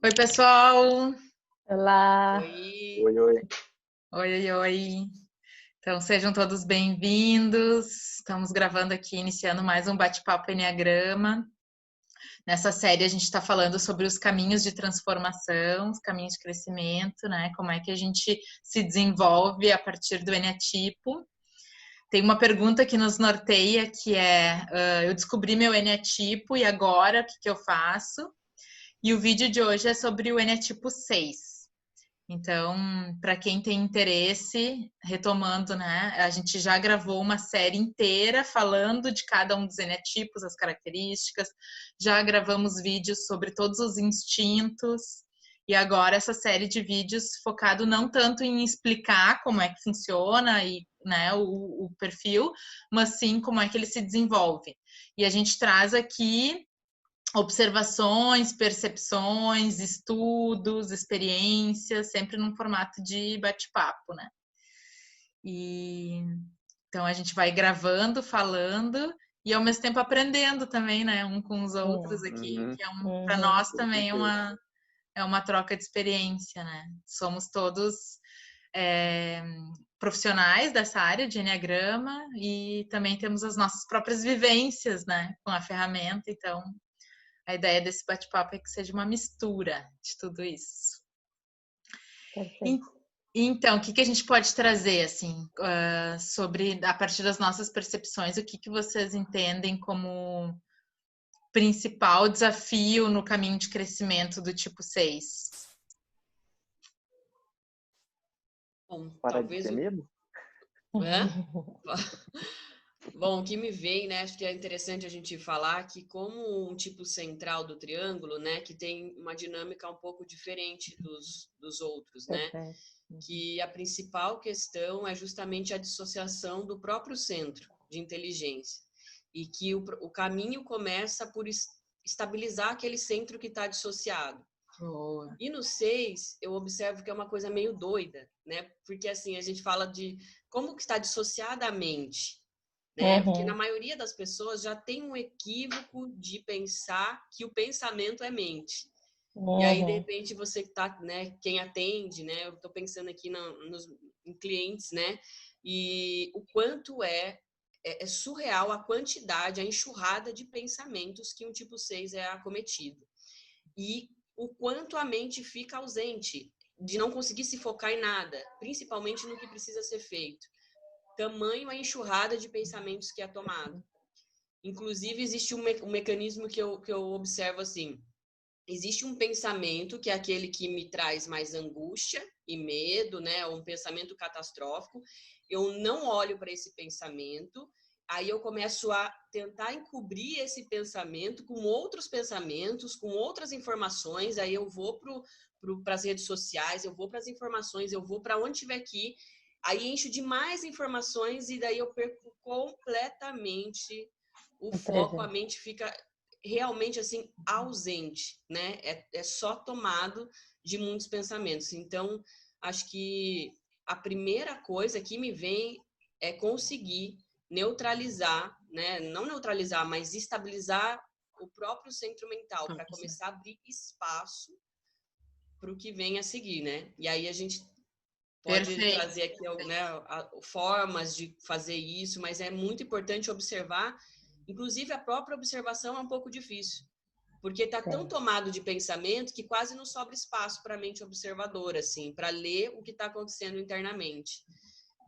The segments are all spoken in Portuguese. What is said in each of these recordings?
Oi, pessoal! Olá, Oi, Oi, oi. Oi, oi, oi! Então, sejam todos bem-vindos. Estamos gravando aqui, iniciando mais um bate-papo Enneagrama. Nessa série, a gente está falando sobre os caminhos de transformação, os caminhos de crescimento, né? Como é que a gente se desenvolve a partir do Eneatipo. Tem uma pergunta que nos norteia, que é: eu descobri meu Eneatipo e agora o que eu faço? E o vídeo de hoje é sobre o Eneatipo 6. Então, para quem tem interesse, retomando, né? A gente já gravou uma série inteira falando de cada um dos enetipos, as características, já gravamos vídeos sobre todos os instintos, e agora essa série de vídeos focado não tanto em explicar como é que funciona e né, o perfil, mas sim como é que ele se desenvolve. E a gente traz aqui observações, percepções, estudos, experiências, sempre num formato de bate-papo, né? E então a gente vai gravando, falando e ao mesmo tempo aprendendo também, né, um com os outros aqui, Uhum, que é para uhum, nós com também certeza. é uma troca de experiência, né? Somos todos é, profissionais dessa área de enneagrama e também temos as nossas próprias vivências, né, com a ferramenta, então a ideia desse bate-papo é que seja uma mistura de tudo isso. perfeito. Então, o que a gente pode trazer, assim, sobre, a partir das nossas percepções, o que vocês entendem como principal desafio no caminho de crescimento do tipo 6? Bom, Parar de talvez ter o. medo? Hã? Bom, o que me vem, né? Acho que é interessante a gente falar que, como um tipo central do triângulo, né, que tem uma dinâmica um pouco diferente dos outros, né? Perfeito. Que a principal questão é justamente a dissociação do próprio centro de inteligência. E que o caminho começa por estabilizar aquele centro que está dissociado. Boa. E no 6, eu observo que é uma coisa meio doida, né? Porque assim, a gente fala de como que está dissociada a mente, né? Porque na Uhum, maioria das pessoas já tem um equívoco de pensar que o pensamento é mente. E aí, de uhum, repente, você que tá, né, quem atende, né? Eu tô pensando aqui em clientes, né? E o quanto é surreal a quantidade, a enxurrada de pensamentos que um tipo 6 é acometido. E o quanto a mente fica ausente, de não conseguir se focar em nada, principalmente no que precisa ser feito. Tamanho a enxurrada de pensamentos que é tomado. Inclusive, existe um mecanismo que eu observo assim. Existe um pensamento que é aquele que me traz mais angústia e medo, né? Um pensamento catastrófico. Eu não olho para esse pensamento, aí eu começo a tentar encobrir esse pensamento com outros pensamentos, com outras informações. Aí eu vou para as redes sociais, eu vou para as informações, eu vou para onde tiver que ir. Aí encho de mais informações e daí eu perco completamente o o foco, a presente. mente fica realmente assim ausente, né? É só tomado de muitos pensamentos. Então, acho que a primeira coisa que me vem é conseguir neutralizar, né? Não neutralizar, mas estabilizar o próprio centro mental para começar a abrir espaço para o que vem a seguir, né? E aí a gente pode Perfeito. trazer aqui, né, formas de fazer isso, mas é muito importante observar. Inclusive, a própria observação é um pouco difícil, porque está tão Sim. tomado de pensamento que quase não sobra espaço para a mente observadora, assim, para ler o que está acontecendo internamente.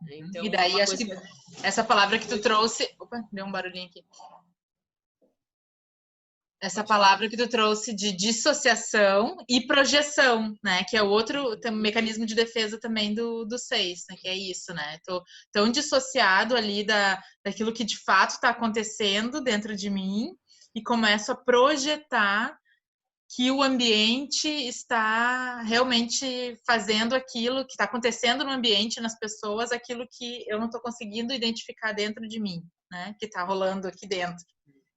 E Então, daí, uma acho coisa que que essa palavra que tu pode, trouxe... Opa, deu um barulhinho aqui. Essa pode falar. palavra que tu trouxe de dissociação e projeção, né? Que é outro mecanismo de defesa também do 6, né? Que é isso, né? Tô tão dissociado ali daquilo que de fato está acontecendo dentro de mim e começo a projetar que o ambiente está realmente fazendo aquilo que está acontecendo no ambiente, nas pessoas, aquilo que eu não estou conseguindo identificar dentro de mim, né? Que está rolando aqui dentro, que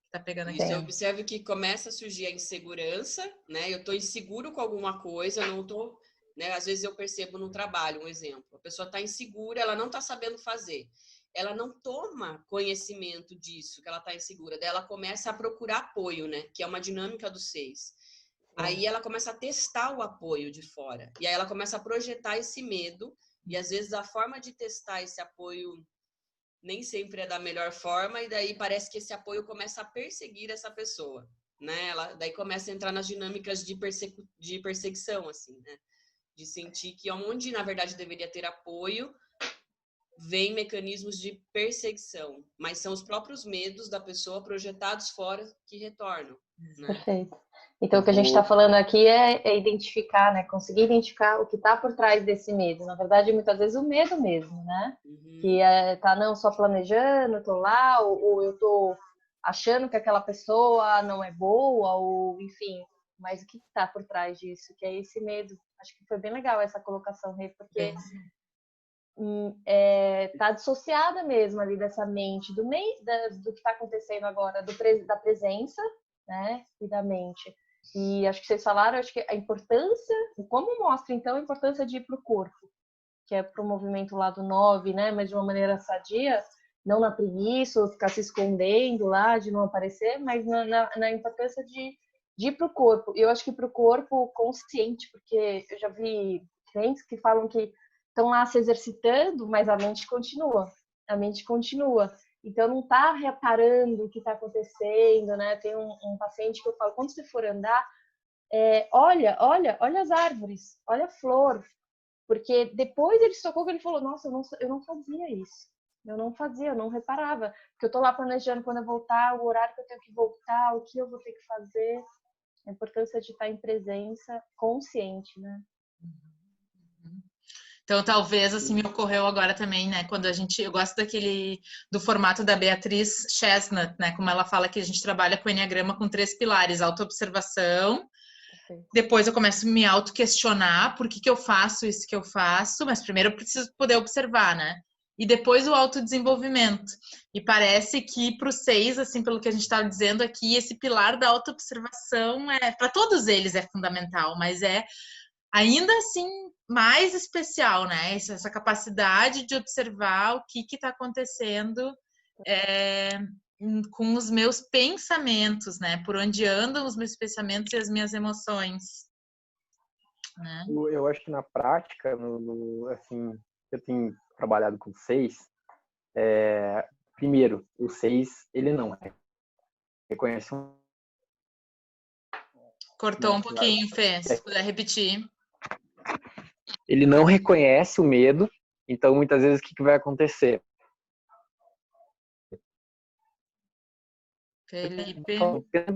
está pegando aqui Isso, eu dentro. Sim. observo que começa a surgir a insegurança, né? Eu estou inseguro com alguma coisa, eu não estou, né? Às vezes eu percebo no trabalho, um exemplo, a pessoa está insegura, ela não está sabendo fazer, ela não toma conhecimento disso, que ela está insegura, daí ela começa a procurar apoio, né? Que é uma dinâmica do 6. Aí ela começa a testar o apoio de fora. E aí ela começa a projetar esse medo. E às vezes a forma de testar esse apoio nem sempre é da melhor forma. E daí parece que esse apoio começa a perseguir essa pessoa, né? Ela daí começa a entrar nas dinâmicas de perseguição, assim, né? De sentir que onde, na verdade, deveria ter apoio, vem mecanismos de perseguição. Mas são os próprios medos da pessoa projetados fora que retornam, né? Perfeito. Então, o que a gente está falando aqui é identificar, né? Conseguir identificar o que está por trás desse medo. Na verdade, muitas vezes o medo mesmo, né? Que tá não só planejando, tô lá, ou eu tô achando que aquela pessoa não é boa, ou enfim. Mas o que está por trás disso? Que é esse medo. Acho que foi bem legal essa colocação, Rê, porque tá dissociada mesmo ali dessa mente, do que está acontecendo agora, da presença, né, e da mente. E acho que vocês falaram, acho que a importância, como mostra então a importância de ir para o corpo, que é para o movimento lá do 9, né, mas de uma maneira sadia, não na preguiça, ou ficar se escondendo lá, de não aparecer, mas na importância de ir para o corpo. E eu acho que para o corpo consciente, porque eu já vi clientes que falam que estão lá se exercitando, mas a mente continua. A mente continua. Então, não está reparando o que está acontecendo, né? Tem um paciente que eu falo, quando você for andar, olha as árvores, olha a flor. Porque depois ele tocou que ele falou, nossa, eu não fazia isso. Eu não fazia, eu não reparava. Porque eu estou lá planejando quando eu voltar, o horário que eu tenho que voltar, o que eu vou ter que fazer. A importância de estar em presença consciente, né? Então, talvez, assim, me ocorreu agora também, né, quando eu gosto do formato da Beatriz Chestnut, né, como ela fala que a gente trabalha com o Enneagrama com 3 pilares, autoobservação, depois eu começo a me auto-questionar por que eu faço isso que eu faço, mas primeiro eu preciso poder observar, né, e depois o autodesenvolvimento. E parece que para os 6, assim, pelo que a gente estava dizendo aqui, esse pilar da autoobservação para todos eles é fundamental, mas ainda assim mais especial, né? Essa capacidade de observar o que está acontecendo com os meus pensamentos, né? Por onde andam os meus pensamentos e as minhas emoções. Né? Eu acho que na prática, assim, eu tenho trabalhado com 6. Primeiro, o 6, ele não reconhece Cortou um pouquinho, Fê, se puder repetir. Ele não reconhece o medo, então muitas vezes o que vai acontecer? Felipe.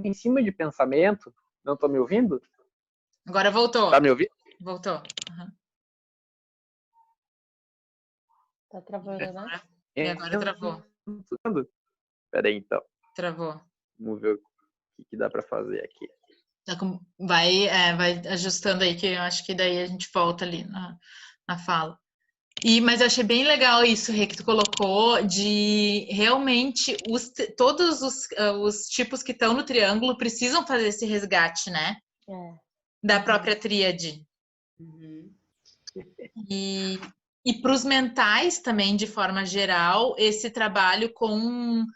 Em cima de pensamento, não estou me ouvindo? Agora voltou. Tá me ouvindo? Voltou. Uhum. Tá travando, né? E agora travou. Peraí, então. Travou. Vamos ver o que dá para fazer aqui. Vai ajustando aí, que eu acho que daí a gente volta ali na fala. Mas eu achei bem legal isso, Rê, que tu colocou, de realmente todos os tipos que estão no triângulo precisam fazer esse resgate, né? Da própria tríade. E para os mentais também, de forma geral, esse trabalho com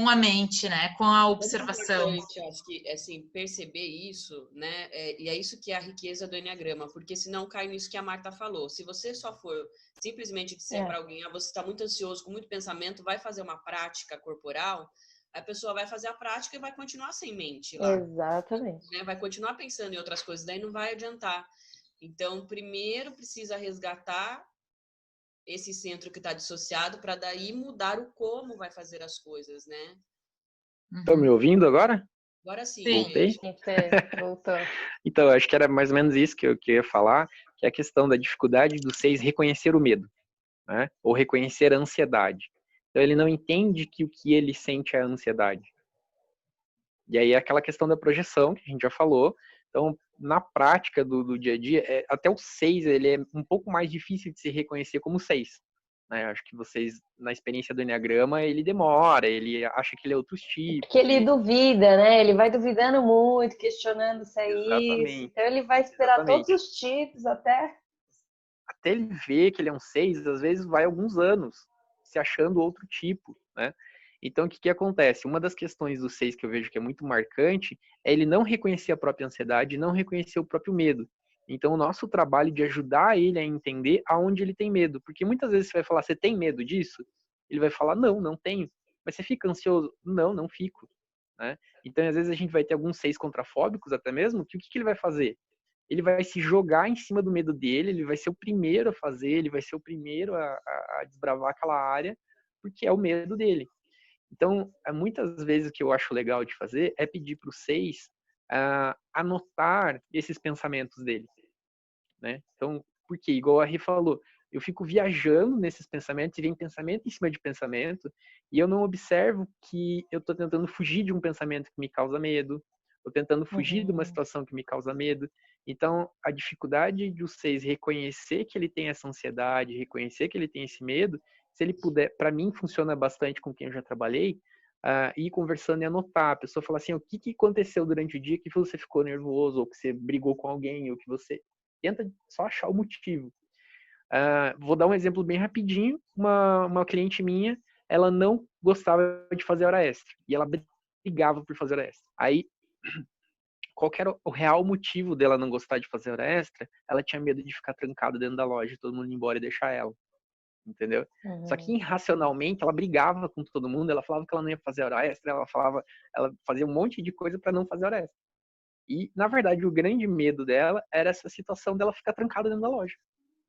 a mente, né? Com a observação. É importante, acho que, assim, perceber isso, né? E é isso que é a riqueza do Enneagrama, porque senão cai nisso que a Marta falou. Se você só for simplesmente disser para alguém, você está muito ansioso, com muito pensamento, vai fazer uma prática corporal, a pessoa vai fazer a prática e vai continuar sem mente lá. Exatamente. Né? Vai continuar pensando em outras coisas, daí não vai adiantar. Então, primeiro precisa resgatar esse centro que está dissociado para daí mudar o como vai fazer as coisas, né? Estão me ouvindo agora? Agora sim. Voltei? Voltou. Então, acho que era mais ou menos isso que eu ia falar, que é a questão da dificuldade do 6 reconhecer o medo, né? Ou reconhecer a ansiedade. Então, ele não entende que o que ele sente é a ansiedade. E aí é aquela questão da projeção, que a gente já falou. Então, na prática do dia a dia, até o 6, ele é um pouco mais difícil de se reconhecer como 6. Né? Acho que vocês, na experiência do Enneagrama, ele demora, ele acha que ele é outros tipos. Porque ele duvida, né? Ele vai duvidando muito, questionando se é Exatamente. isso. Então, ele vai esperar todos os tipos até ele ver que ele é um 6, às vezes vai alguns anos se achando outro tipo, né? Então, o que acontece? Uma das questões do 6 que eu vejo que é muito marcante é ele não reconhecer a própria ansiedade, não reconhecer o próprio medo. Então, o nosso trabalho de ajudar ele a entender aonde ele tem medo. Porque muitas vezes você vai falar, você tem medo disso? Ele vai falar, não, não tenho. Mas você fica ansioso? Não, não fico. Né? Então, às vezes a gente vai ter alguns 6 contrafóbicos até mesmo, que o que ele vai fazer? Ele vai se jogar em cima do medo dele, ele vai ser o primeiro a fazer, ele vai ser o primeiro a desbravar aquela área, porque é o medo dele. Então, muitas vezes o que eu acho legal de fazer é pedir para o 6 anotar esses pensamentos dele. Né? Então, porque, igual a Ri falou, eu fico viajando nesses pensamentos e vem pensamento em cima de pensamento e eu não observo que eu estou tentando fugir de um pensamento que me causa medo, estou tentando fugir de uma situação que me causa medo. Então, a dificuldade de vocês reconhecer que ele tem essa ansiedade, reconhecer que ele tem esse medo, se ele puder, para mim funciona bastante com quem eu já trabalhei, ir conversando e anotar. A pessoa fala assim, o que aconteceu durante o dia que você ficou nervoso, ou que você brigou com alguém, ou que você... Tenta só achar o motivo. Vou dar um exemplo bem rapidinho. Uma cliente minha, ela não gostava de fazer hora extra. E ela brigava por fazer hora extra. Aí, qual que era o real motivo dela não gostar de fazer hora extra? Ela tinha medo de ficar trancada dentro da loja, todo mundo ir embora e deixar ela. Entendeu? Só que irracionalmente ela brigava com todo mundo, ela falava que ela não ia fazer hora extra, ela fazia um monte de coisa para não fazer hora extra. E, na verdade, o grande medo dela era essa situação dela ficar trancada dentro da loja.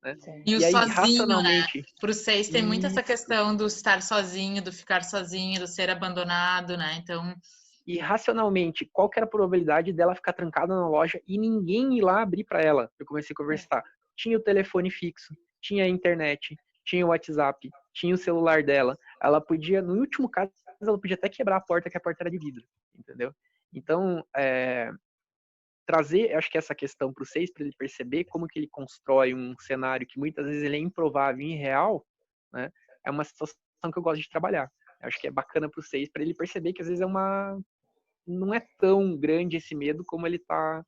Né? E o E aí, sozinho, racionalmente... né? Para o 6 tem muito essa questão do estar sozinho, do ficar sozinho, do ser abandonado, né? Então... E racionalmente, qual que era a probabilidade dela ficar trancada na loja e ninguém ir lá abrir para ela? Eu comecei a conversar. Tinha o telefone fixo, tinha a internet, tinha o WhatsApp, tinha o celular dela. Ela podia, no último caso, ela podia até quebrar a porta, que a porta era de vidro. Entendeu? Então, trazer, acho que essa questão para o 6, para ele perceber como que ele constrói um cenário que muitas vezes ele é improvável e irreal, né? É uma situação que eu gosto de trabalhar. Acho que é bacana para o 6, para ele perceber que às vezes não é tão grande esse medo como ele está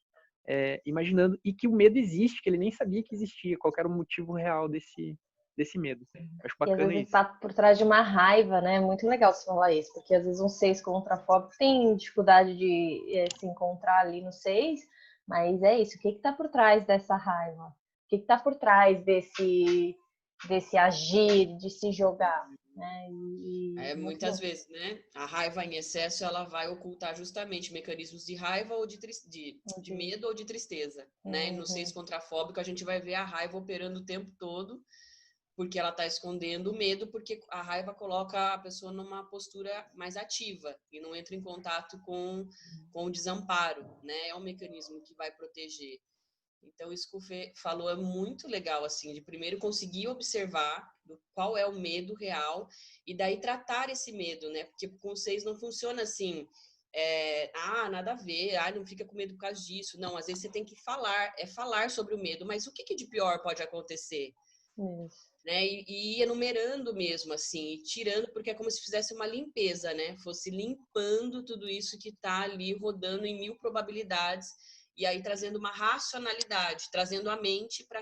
imaginando, e que o medo existe, que ele nem sabia que existia, qual era o motivo real desse medo. Acho E às bacana vezes isso. está por trás de uma raiva, né? Muito legal você falar isso, porque às vezes um 6 contrafóbico tem dificuldade de se encontrar ali no 6, mas é isso. O que está por trás dessa raiva? O que está por trás desse agir, de se jogar? Né? Muitas vezes, né? A raiva em excesso ela vai ocultar justamente mecanismos de raiva ou de medo ou de tristeza, né? No 6 contrafóbico a gente vai ver a raiva operando o tempo todo, porque ela está escondendo o medo, porque a raiva coloca a pessoa numa postura mais ativa e não entra em contato com o desamparo, né? É um mecanismo que vai proteger. Então, isso que o Fê falou é muito legal, assim, de primeiro conseguir observar qual é o medo real e daí tratar esse medo, né? Porque com 6 não funciona assim, nada a ver, não fica com medo por causa disso. Não, às vezes você tem que falar sobre o medo, mas o que de pior pode acontecer? Né? E ir enumerando mesmo, assim, e tirando, porque é como se fizesse uma limpeza, né? Fosse limpando tudo isso que está ali rodando em 1000 probabilidades, e aí trazendo uma racionalidade, trazendo a mente para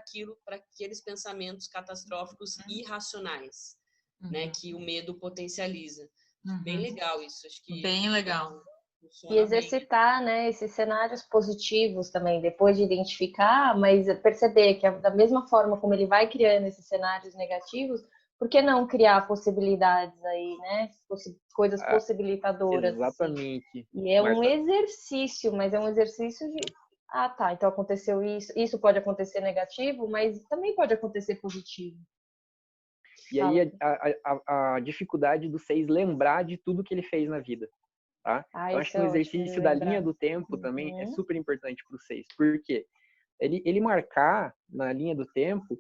aqueles pensamentos catastróficos irracionais, né? Que o medo potencializa. Bem legal isso, acho que bem legal. E exercitar, né, esses cenários positivos também, depois de identificar, mas perceber que da mesma forma como ele vai criando esses cenários negativos, por que não criar possibilidades aí, né? Coisas possibilitadoras. Exatamente. Assim. E é um exercício, mas é um exercício de tá, então aconteceu isso pode acontecer negativo, mas também pode acontecer positivo. E aí a dificuldade do 6 lembrar de tudo que ele fez na vida. Tá? Eu acho que o exercício da linha do tempo também é super importante para o 6. Por quê? Ele marcar na linha do tempo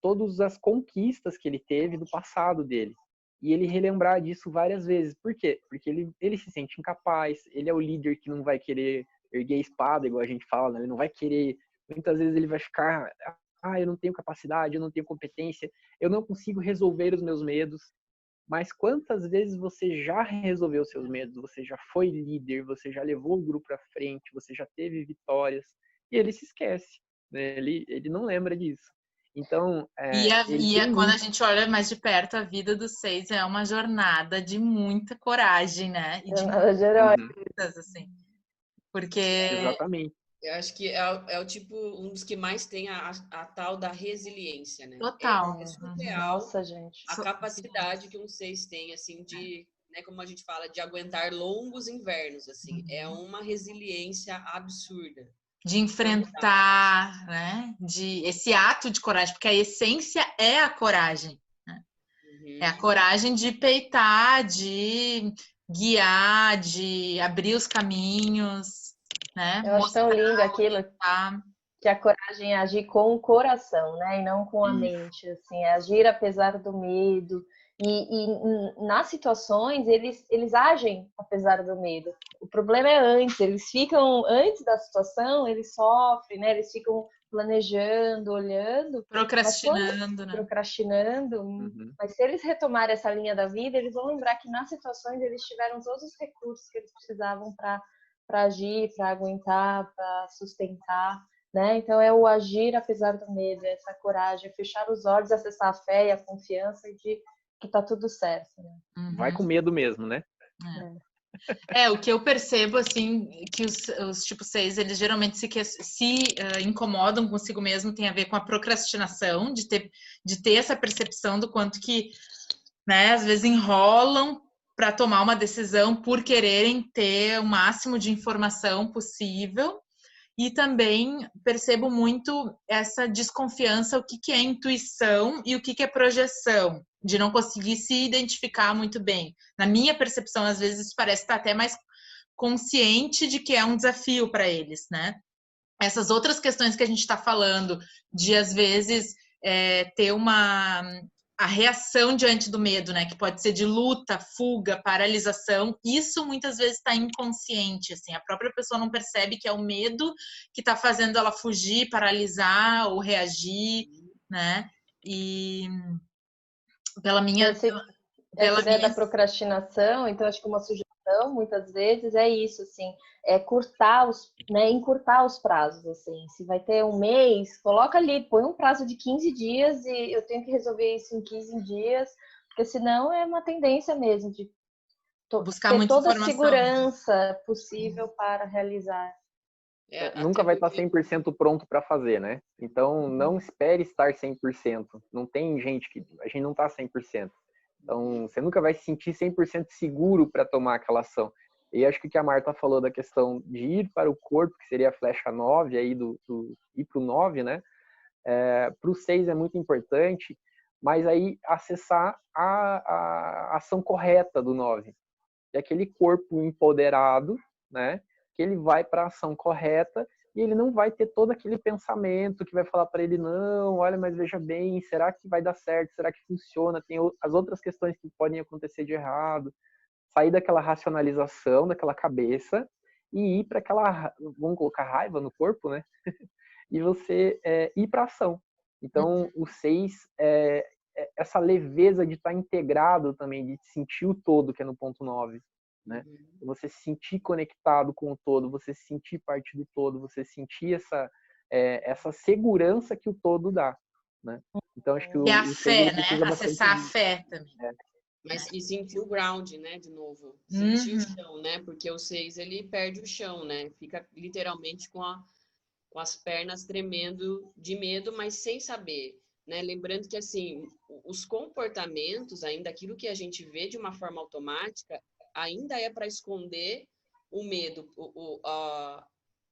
todas as conquistas que ele teve do passado dele. E ele relembrar disso várias vezes. Por quê? Porque ele se sente incapaz, ele é o líder que não vai querer erguer a espada, igual a gente fala, né? Ele não vai querer... Muitas vezes ele vai ficar... eu não tenho capacidade, eu não tenho competência, eu não consigo resolver os meus medos. Mas quantas vezes você já resolveu seus medos, você já foi líder, você já levou o grupo à frente, você já teve vitórias, e ele se esquece, né? Ele não lembra disso. Então, quando a gente olha mais de perto, a vida dos 6 é uma jornada de muita coragem, né? E de Jornada de herói. muitas, assim. Porque... Exatamente. Eu acho que é o tipo, um dos que mais tem a tal da resiliência, né? Total. É surreal Nossa, gente. a capacidade que um 6 tem, assim, de, né, como a gente fala, de aguentar longos invernos, assim. É uma resiliência absurda. De enfrentar, né? Esse ato de coragem, porque a essência é a coragem. Né? É a coragem de peitar, de guiar, de abrir os caminhos, né? Eu acho tão lindo aquilo que a coragem é agir com o coração, né? E não com a mente, assim, é agir apesar do medo. E nas situações, eles agem apesar do medo. O problema é antes, eles ficam, antes da situação, eles sofrem, né? Eles ficam planejando, olhando. Procrastinando, né? Procrastinando. Mas se eles retomarem essa linha da vida, eles vão lembrar que nas situações eles tiveram todos os recursos que eles precisavam para agir, para aguentar, para sustentar, né? Então é o agir apesar do medo, é essa coragem, fechar os olhos, acessar a fé e a confiança de que tá tudo certo, né? Vai com medo mesmo, né? O que eu percebo, assim, que os tipo 6, eles geralmente se incomodam consigo mesmo, tem a ver com a procrastinação, de ter essa percepção do quanto que, né, às vezes enrolam para tomar uma decisão por quererem ter o máximo de informação possível. E também percebo muito essa desconfiança, o que é intuição e o que é projeção, de não conseguir se identificar muito bem. Na minha percepção, às vezes, isso parece estar até mais consciente de que é um desafio para eles, né? Essas outras questões que a gente está falando, de, às vezes, ter a reação diante do medo, né? Que pode ser de luta, fuga, paralisação. Isso muitas vezes está inconsciente, assim. A própria pessoa não percebe que é o medo que está fazendo ela fugir, paralisar ou reagir, né? E pela minha... Essa ideia da procrastinação, então acho que uma sugestão, muitas vezes, é isso, assim, é encurtar os prazos, assim. Se vai ter um mês, coloca ali, põe um prazo de 15 dias e eu tenho que resolver isso em 15 dias, porque senão é uma tendência mesmo de buscar ter muita toda a informação segurança possível para realizar. Nunca vai estar 100% pronto para fazer, né? Então, não espere estar 100%. Não tem gente que... A gente não está 100%. Então, você nunca vai se sentir 100% seguro para tomar aquela ação. E acho que o que a Marta falou da questão de ir para o corpo, que seria a flecha 9, aí ir para o 9, né? Para o 6 é muito importante, mas aí acessar a ação correta do 9. É aquele corpo empoderado, né? Que ele vai para a ação correta e ele não vai ter todo aquele pensamento que vai falar para ele, não, olha, mas veja bem, será que vai dar certo? Será que funciona? Tem as outras questões que podem acontecer de errado. Sair daquela racionalização, daquela cabeça e ir para aquela, vamos colocar raiva no corpo, né? E você ir para ação. Então, o 6 essa leveza de estar integrado também, de sentir o todo, que é no ponto 9. Né? Você se sentir conectado com o todo, você se sentir parte do todo, você sentir essa segurança que o todo dá, né? Então acho que a fé, né? Acessar a fé também. Mas e sentir o ground, né? De novo, sentir o chão, né? Porque o 6 ele perde o chão, né? Fica literalmente com as pernas tremendo de medo, mas sem saber, né? Lembrando que assim, os comportamentos, ainda aquilo que a gente vê de uma forma automática, ainda é para esconder o medo,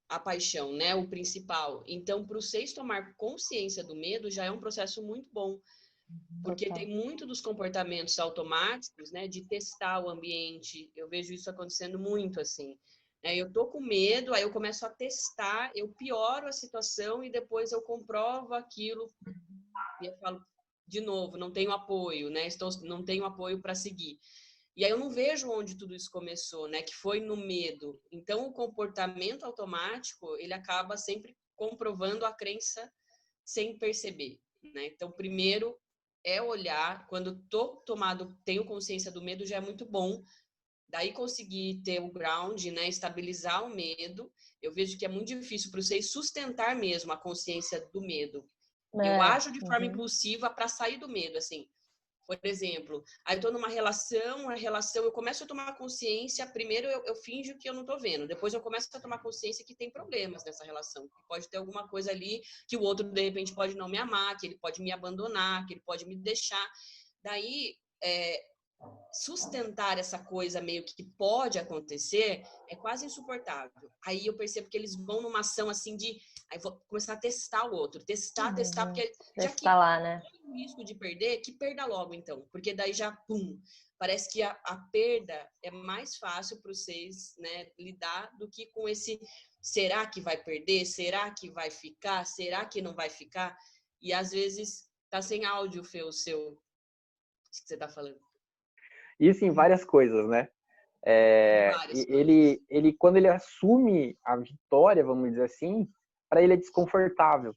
a paixão, né? O principal. Então, para o 6 tomar consciência do medo já é um processo muito bom, porque tem muito dos comportamentos automáticos, né? De testar o ambiente. Eu vejo isso acontecendo muito, assim. Eu tô com medo, aí eu começo a testar, eu pioro a situação e depois eu comprovo aquilo e eu falo de novo, não tenho apoio, né? Não tenho apoio para seguir. E aí eu não vejo onde tudo isso começou, né? Que foi no medo. Então, o comportamento automático, ele acaba sempre comprovando a crença sem perceber, né? Então, primeiro é olhar, quando tenho consciência do medo, já é muito bom. Daí conseguir ter o ground, né? Estabilizar o medo. Eu vejo que é muito difícil para vocês sustentar mesmo a consciência do medo. Eu ajo de forma impulsiva para sair do medo, assim. Por exemplo, aí eu tô numa relação, eu começo a tomar consciência, primeiro eu finjo que eu não tô vendo, depois eu começo a tomar consciência que tem problemas nessa relação, que pode ter alguma coisa ali, que o outro de repente pode não me amar, que ele pode me abandonar, que ele pode me deixar. Daí, sustentar essa coisa meio que pode acontecer é quase insuportável. Aí eu percebo que eles vão numa ação assim de... Aí vou começar a testar o outro. Testar, porque já que lá, né? tem o risco de perder, que perda logo então. Porque daí já, pum, parece que a perda é mais fácil para vocês, né, lidar do que com esse será que vai perder? Será que vai ficar? Será que não vai ficar? E às vezes tá sem áudio, Fê, o seu... Isso que você tá falando. Isso em várias coisas, né? Ele, quando ele assume a vitória, vamos dizer assim, para ele é desconfortável.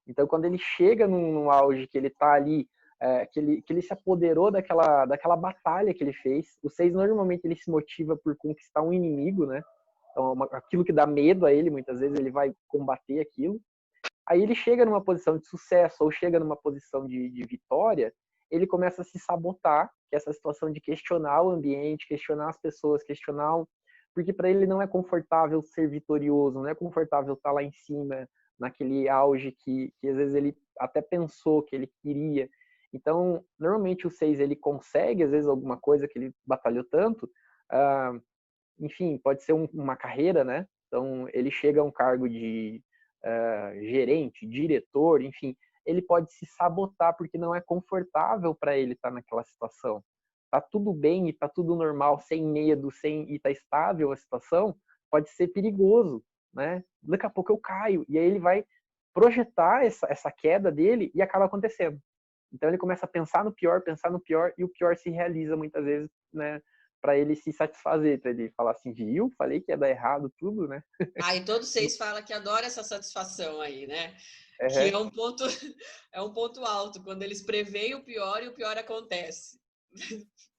Então, quando ele chega num auge que ele tá ali, que ele se apoderou daquela batalha que ele fez, o 6 normalmente ele se motiva por conquistar um inimigo, né? Então, aquilo que dá medo a ele, muitas vezes ele vai combater aquilo. Aí ele chega numa posição de sucesso ou chega numa posição de vitória, ele começa a se sabotar, que é essa situação de questionar o ambiente, questionar as pessoas, porque para ele não é confortável ser vitorioso, não é confortável estar lá em cima, naquele auge que às vezes ele até pensou que ele queria. Então, normalmente o 6 ele consegue, às vezes, alguma coisa que ele batalhou tanto, enfim, pode ser uma carreira, né? Então, ele chega a um cargo de gerente, diretor, enfim, ele pode se sabotar porque não é confortável para ele estar naquela situação. Tá tudo bem e tá tudo normal, sem medo, e tá estável a situação, pode ser perigoso, né? Daqui a pouco eu caio, e aí ele vai projetar essa queda dele e acaba acontecendo. Então ele começa a pensar no pior, e o pior se realiza muitas vezes, né? Para ele se satisfazer, para ele falar assim, viu? Falei que ia dar errado tudo, né? Aí todos vocês falam que adoram essa satisfação aí, né? Uhum. Que é um ponto alto, quando eles preveem o pior e o pior acontece.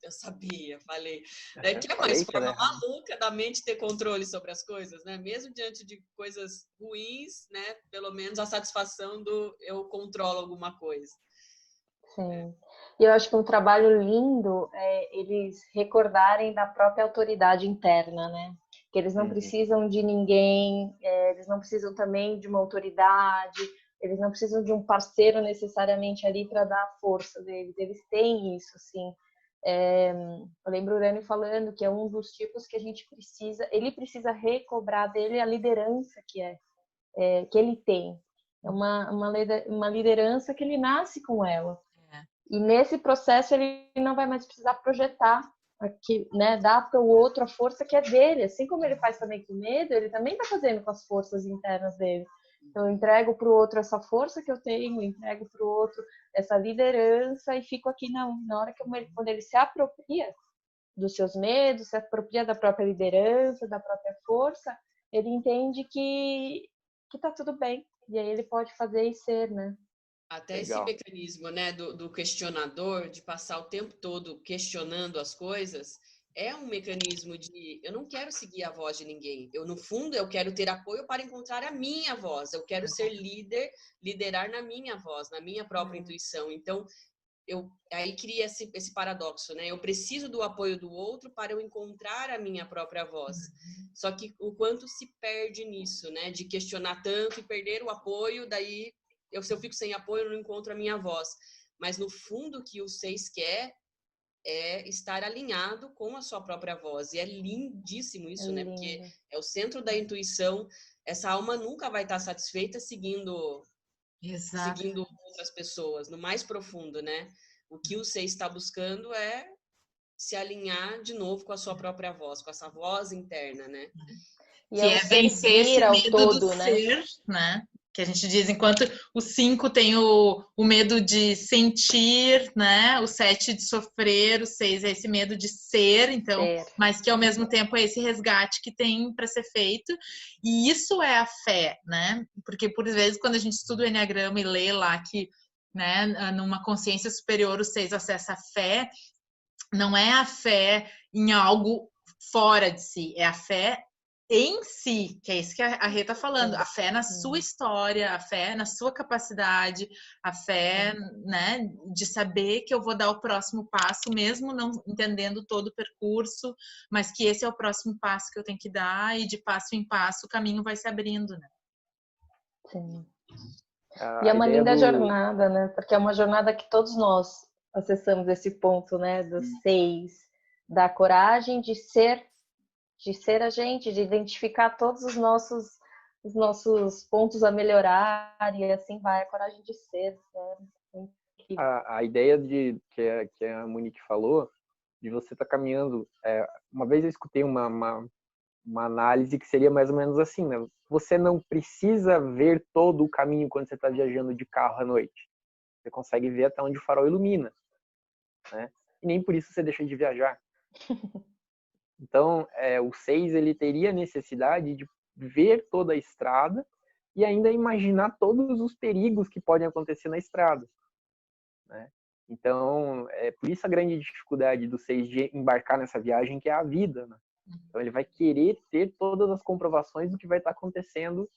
Eu sabia, falei. Daí que é mais forma maluca da mente ter controle sobre as coisas, né? Mesmo diante de coisas ruins, né? Pelo menos a satisfação do eu controlo alguma coisa. Sim. E eu acho que um trabalho lindo é eles recordarem da própria autoridade interna, né? Que eles não precisam de ninguém, eles não precisam também de uma autoridade, eles não precisam de um parceiro necessariamente ali para dar a força deles. Eles têm isso, sim. Eu lembro o Urânio falando que é um dos tipos que a gente precisa, ele precisa recobrar dele a liderança que ele tem. É uma liderança que ele nasce com ela. E nesse processo ele não vai mais precisar projetar aqui, né, dar para o outro a força que é dele, assim como ele faz também com medo, ele também está fazendo com as forças internas dele. Então eu entrego para o outro essa força que eu tenho, entrego para o outro essa liderança e fico aqui na hora que quando ele se apropria dos seus medos, se apropria da própria liderança, da própria força, ele entende que tá tudo bem e aí ele pode fazer e ser, né? Até esse mecanismo, né, do questionador, de passar o tempo todo questionando as coisas, é um mecanismo de eu não quero seguir a voz de ninguém. No fundo, eu quero ter apoio para encontrar a minha voz. Eu quero ser liderar na minha voz, na minha própria intuição. Então, aí cria esse paradoxo, né? Eu preciso do apoio do outro para eu encontrar a minha própria voz. Só que o quanto se perde nisso, né? De questionar tanto e perder o apoio, daí... Se eu fico sem apoio, eu não encontro a minha voz. Mas, no fundo, o que o 6 quer é estar alinhado com a sua própria voz. E é lindíssimo isso, né? Porque é o centro da intuição. Essa alma nunca vai estar satisfeita seguindo outras pessoas, no mais profundo, né? O que o 6 está buscando é se alinhar de novo com a sua própria voz, com essa voz interna, né? Que é vencer esse medo do ser, né? Que a gente diz, enquanto o 5 tem o medo de sentir, né? O 7 de sofrer, o 6 é esse medo de ser, então, mas que ao mesmo tempo é esse resgate que tem para ser feito. E isso é a fé, né? Porque por vezes quando a gente estuda o Enneagrama e lê lá que, né, numa consciência superior o 6 acessa a fé, não é a fé em algo fora de si, é a fé em si, que é isso que a Rê tá falando, a fé na sua história, a fé na sua capacidade, a fé, né, de saber que eu vou dar o próximo passo, mesmo não entendendo todo o percurso, mas que esse é o próximo passo que eu tenho que dar, e de passo em passo o caminho vai se abrindo, né? Sim. E é A uma ideia linda do... jornada, né? Porque é uma jornada que todos nós acessamos esse ponto, né? Dos 6, da coragem de ser a gente, de identificar todos os nossos pontos a melhorar e assim vai, a coragem de ser, né? A ideia que a Monique falou, de você estar caminhando... uma vez eu escutei uma análise que seria mais ou menos assim, né? Você não precisa ver todo o caminho quando você está viajando de carro à noite. Você consegue ver até onde o farol ilumina, né? E nem por isso você deixa de viajar. Então, o 6, ele teria necessidade de ver toda a estrada e ainda imaginar todos os perigos que podem acontecer na estrada, né? Então, por isso a grande dificuldade do 6 de embarcar nessa viagem, que é a vida, né? Então, ele vai querer ter todas as comprovações do que vai estar acontecendo.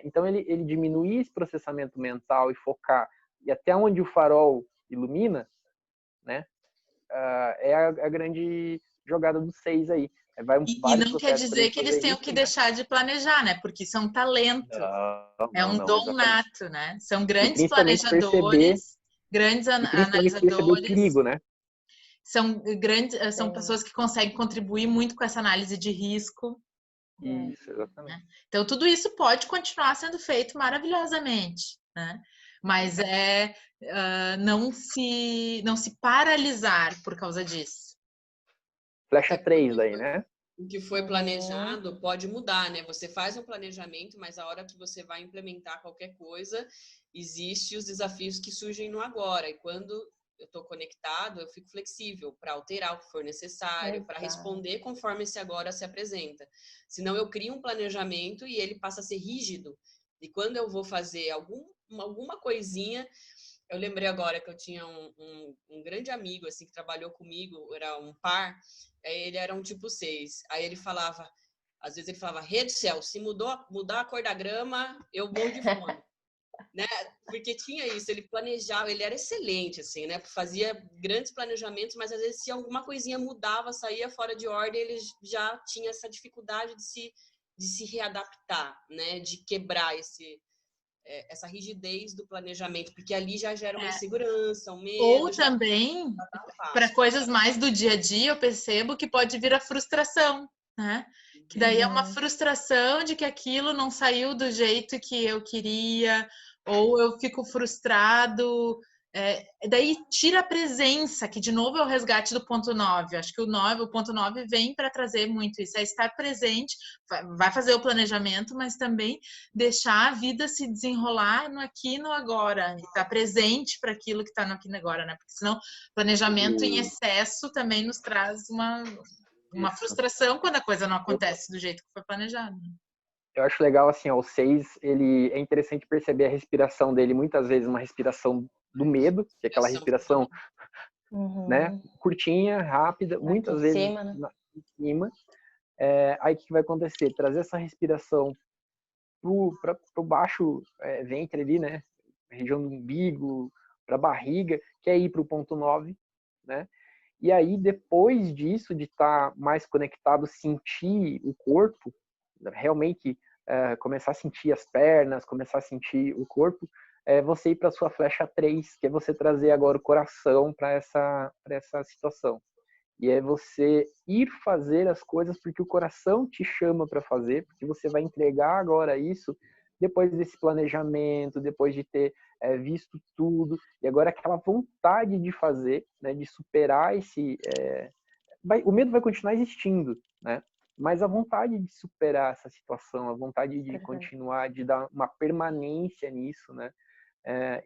Então, ele diminuir esse processamento mental e focar e até onde o farol ilumina, né? É a grande jogada do 6 aí. E Vários não quer processos para dizer ele que eles fazer tenham isso, que né? deixar de planejar, né? Porque isso é um talento, é um Não, dom exatamente. nato, né? São E grandes principalmente planejadores, grandes perceber o analisadores, perigo, né? são pessoas que conseguem contribuir muito com essa análise de risco, Isso, né? exatamente. Então, tudo isso pode continuar sendo feito maravilhosamente, né? Mas não se paralisar por causa disso. Flecha 3 daí, né? O que foi planejado pode mudar, né? Você faz um planejamento, mas a hora que você vai implementar qualquer coisa, existem os desafios que surgem no agora. E quando eu estou conectado, eu fico flexível para alterar o que for necessário, para responder conforme esse agora se apresenta. Senão eu crio um planejamento e ele passa a ser rígido. E quando eu vou fazer alguma coisinha, eu lembrei agora que eu tinha um grande amigo assim que trabalhou comigo, era um par, ele era um tipo 6. Aí ele falava, às vezes ele falava, rede céu, se mudar a cor da grama, eu morro de fome. Né? Porque tinha isso, ele planejava, ele era excelente, assim, né? Fazia grandes planejamentos, mas às vezes se alguma coisinha mudava, saía fora de ordem, ele já tinha essa dificuldade de se readaptar, né? De quebrar essa rigidez do planejamento, porque ali já gera uma insegurança, um medo. Ou também, para coisas mais do dia a dia, eu percebo que pode vir a frustração, né? Que daí é uma frustração de que aquilo não saiu do jeito que eu queria, ou eu fico frustrado. Daí tira a presença, que de novo é o resgate do ponto 9. Acho que o ponto 9 vem para trazer muito isso, é estar presente, vai fazer o planejamento, mas também deixar a vida se desenrolar no aqui e no agora, e estar presente para aquilo que está no aqui e no agora, né? Porque senão planejamento em excesso também nos traz uma frustração quando a coisa não acontece do jeito que foi planejado. Eu acho legal, assim, o 6, ele é interessante perceber a respiração dele, muitas vezes uma respiração do medo, que é aquela respiração, né, curtinha, rápida, muitas vezes cima, né? em cima. Aí o que vai acontecer? Trazer essa respiração para o baixo ventre ali, né, região do umbigo, para a barriga, que é ir para o ponto 9, né? E aí, depois disso, de estar mais conectado, sentir o corpo, realmente começar a sentir as pernas, começar a sentir o corpo, você ir para a sua flecha 3, que é você trazer agora o coração para essa situação. E é você ir fazer as coisas porque o coração te chama para fazer, porque você vai entregar agora isso depois desse planejamento, depois de ter visto tudo, e agora aquela vontade de fazer, né, de superar o medo vai continuar existindo, né? Mas a vontade de superar essa situação, a vontade de continuar, de dar uma permanência nisso, né?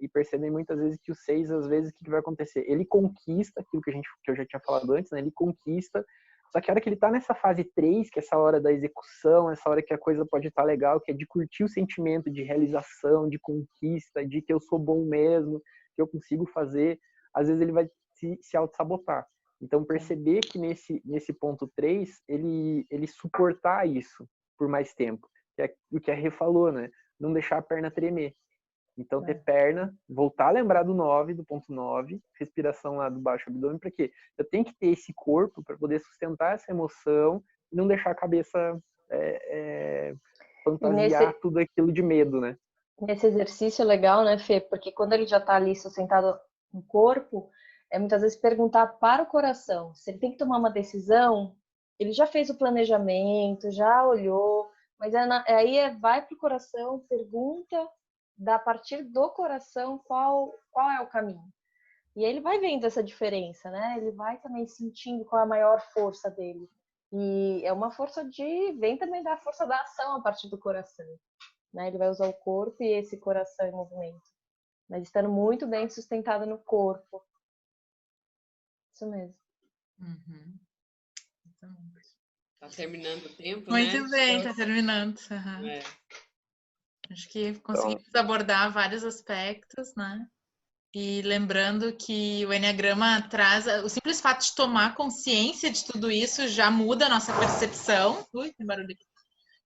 E perceber muitas vezes que o 6, às vezes, o que vai acontecer? Ele conquista aquilo que eu já tinha falado antes, né? Ele conquista, só que a hora que ele tá nessa fase 3, que é essa hora da execução, essa hora que a coisa pode estar legal, que é de curtir o sentimento de realização, de conquista, de que eu sou bom mesmo, que eu consigo fazer, às vezes ele vai se auto-sabotar. Então, perceber que nesse ponto 3, ele suportar isso, por mais tempo. Que é o que a Rê falou, né? Não deixar a perna tremer. Então, ter perna, voltar a lembrar do 9, do ponto 9, respiração lá do baixo abdômen, para quê? Eu tenho que ter esse corpo para poder sustentar essa emoção e não deixar a cabeça fantasiar tudo aquilo de medo, né? Nesse exercício é legal, né, Fê? Porque quando ele já está ali sustentado no corpo, muitas vezes perguntar para o coração. Se ele tem que tomar uma decisão, ele já fez o planejamento, já olhou, mas aí vai para o coração, pergunta a partir do coração qual é o caminho. E aí ele vai vendo essa diferença, né? Ele vai também sentindo qual é a maior força dele. E é uma força vem também da força da ação a partir do coração, né? Ele vai usar o corpo e esse coração em movimento. Mas estando muito bem sustentado no corpo. Isso mesmo. Uhum. Tá terminando o tempo, muito né? bem, tá terminando. Uhum. Acho que conseguimos abordar vários aspectos, né? E lembrando que o Enneagrama traz... O simples fato de tomar consciência de tudo isso já muda a nossa percepção. Ui, tem barulho aqui.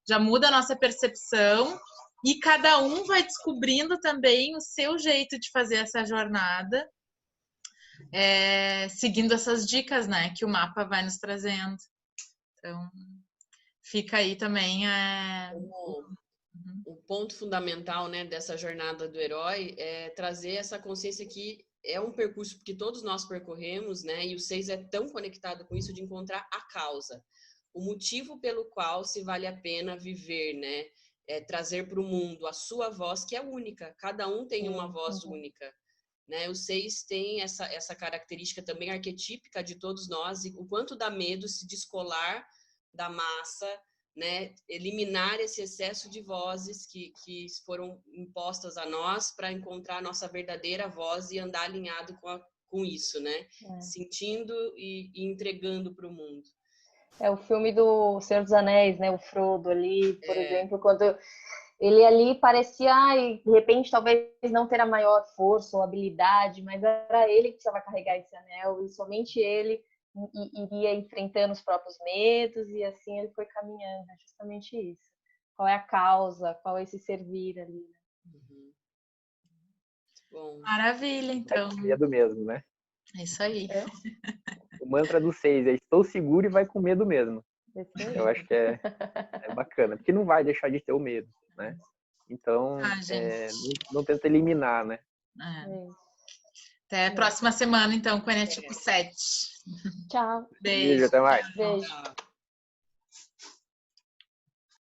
Já muda a nossa percepção e cada um vai descobrindo também o seu jeito de fazer essa jornada, seguindo essas dicas, né, que o mapa vai nos trazendo. Então, fica aí também o ponto fundamental, né, dessa jornada do herói é trazer essa consciência que é um percurso que todos nós percorremos, né, e o 6 é tão conectado com isso de encontrar a causa, o motivo pelo qual se vale a pena viver, né, trazer para o mundo a sua voz, que é única, cada um tem uma voz única, né, o 6 tem essa característica também arquetípica de todos nós, e o quanto dá medo se descolar da massa, né, eliminar esse excesso de vozes que foram impostas a nós para encontrar a nossa verdadeira voz e andar alinhado com isso, né, sentindo e entregando para o mundo. É o filme do Senhor dos Anéis, né, o Frodo ali, por exemplo, quando ele ali parecia, de repente, talvez não ter a maior força ou habilidade, mas era ele que precisava carregar esse anel, e somente ele iria enfrentando os próprios medos, e assim ele foi caminhando. É justamente isso. Qual é a causa, qual é esse servir ali. Uhum. Bom. Maravilha, então. É medo mesmo, né? É isso aí. O mantra do 6 é estou seguro e vai com medo mesmo. Eu acho que é bacana, porque não vai deixar de ter o medo, né? Então, não tenta eliminar, né? Até a próxima semana, então, com o Enéatico 7. Tchau. Beijo. Até mais. Beijo.